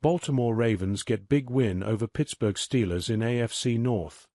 Baltimore Ravens get big win over Pittsburgh Steelers in AFC North.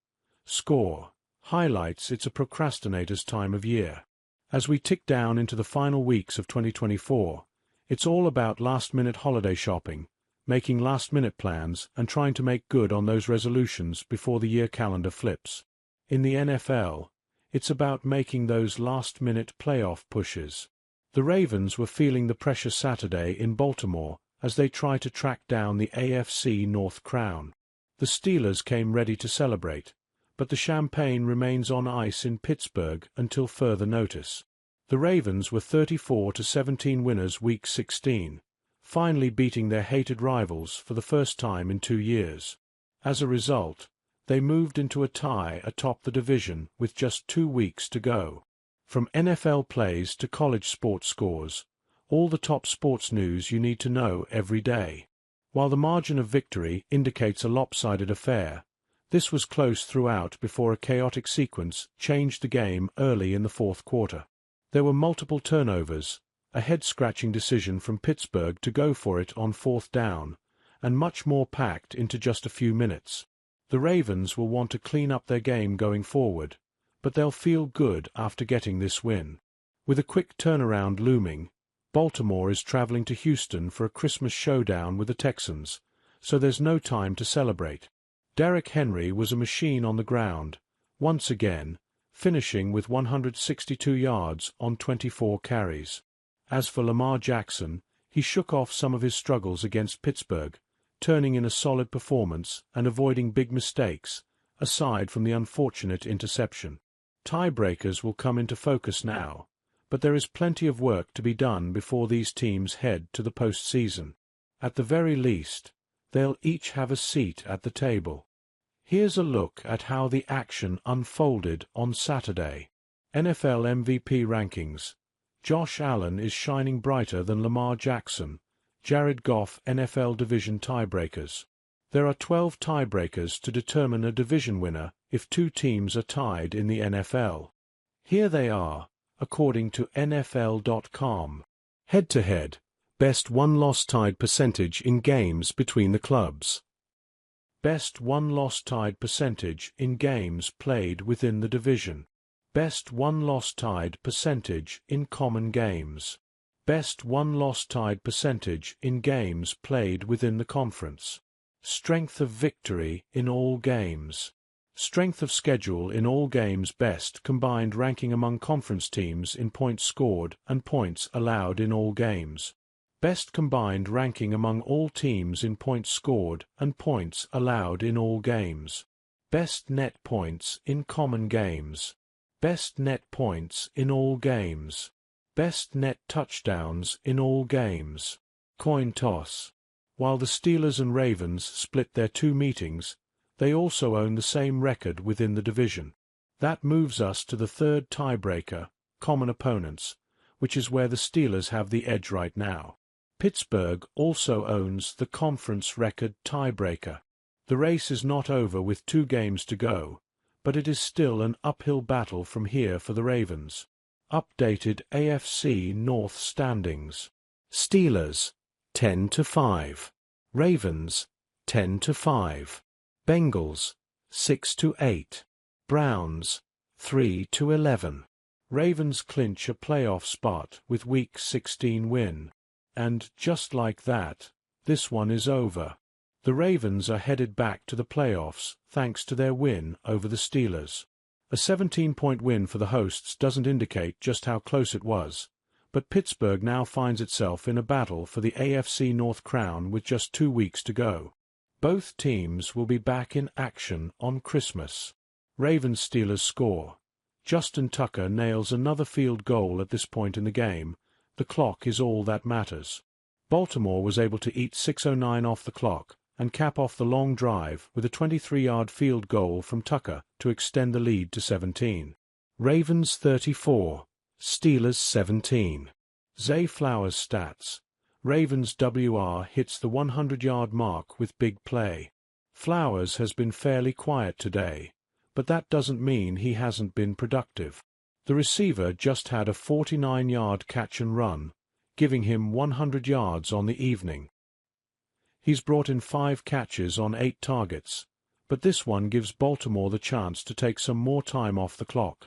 Score. Highlights: it's a procrastinator's time of year. As we tick down into the final weeks of 2024, it's all about last-minute holiday shopping, making last-minute plans, and trying to make good on those resolutions before the year calendar flips. In the NFL, it's about making those last-minute playoff pushes. The Ravens were feeling the pressure Saturday in Baltimore as they try to track down the AFC North crown. The Steelers came ready to celebrate, but the champagne remains on ice in Pittsburgh until further notice. The Ravens were 34-17 winners Week 16, finally beating their hated rivals for the first time in 2 years. As a result, they moved into a tie atop the division with just 2 weeks to go. From NFL plays to college sports scores, all the top sports news you need to know every day. While the margin of victory indicates a lopsided affair, this was close throughout before a chaotic sequence changed the game early in the fourth quarter. There were multiple turnovers, a head-scratching decision from Pittsburgh to go for it on fourth down, and much more packed into just a few minutes. The Ravens will want to clean up their game going forward, but they'll feel good after getting this win. With a quick turnaround looming, Baltimore is traveling to Houston for a Christmas showdown with the Texans, so there's no time to celebrate. Derrick Henry was a machine on the ground, once again, finishing with 162 yards on 24 carries. As for Lamar Jackson, he shook off some of his struggles against Pittsburgh, turning in a solid performance and avoiding big mistakes, aside from the unfortunate interception. Tiebreakers will come into focus now, but there is plenty of work to be done before these teams head to the postseason. At the very least, they'll each have a seat at the table. Here's a look at how the action unfolded on Saturday. NFL MVP rankings. Josh Allen is shining brighter than Lamar Jackson. Jared Goff NFL division tiebreakers. There are 12 tiebreakers to determine a division winner if 2 teams are tied in the NFL. Here they are, according to NFL.com. Head-to-head, best won-loss tied percentage in games between the clubs. Best won-loss tied percentage in games played within the division. Best won-loss tied percentage in common games. Best won-loss tied percentage in games played within the conference. Strength of victory in all games. Strength of schedule in all games. Best combined ranking among conference teams in points scored and points allowed in all games. Best combined ranking among all teams in points scored and points allowed in all games. Best net points in common games. Best net points in all games. Best net touchdowns in all games. Coin toss. While the Steelers and Ravens split their 2 meetings, they also own the same record within the division. That moves us to the third tiebreaker, common opponents, which is where the Steelers have the edge right now. Pittsburgh also owns the conference record tiebreaker. The race is not over with 2 games to go, but it is still an uphill battle from here for the Ravens. Updated AFC North standings. Steelers 10-5. Ravens 10-5. Bengals 6-8. Browns 3-11. Ravens clinch a playoff spot with Week 16 win. And just like that, this one is over. The Ravens are headed back to the playoffs thanks to their win over the Steelers. A 17-point win for the hosts doesn't indicate just how close it was, but Pittsburgh now finds itself in a battle for the AFC North crown with just 2 weeks to go. Both teams will be back in action on Christmas. Ravens-Steelers score. Justin Tucker nails another field goal at this point in the game. The clock is all that matters. Baltimore was able to eat 6:09 off the clock and cap off the long drive with a 23-yard field goal from Tucker to extend the lead to 17. Ravens 34, Steelers 17. Zay Flowers stats. Ravens WR hits the 100-yard mark with big play. Flowers has been fairly quiet today, but that doesn't mean he hasn't been productive. The receiver just had a 49-yard catch and run, giving him 100 yards on the evening. He's brought in 5 catches on 8 targets, but this one gives Baltimore the chance to take some more time off the clock.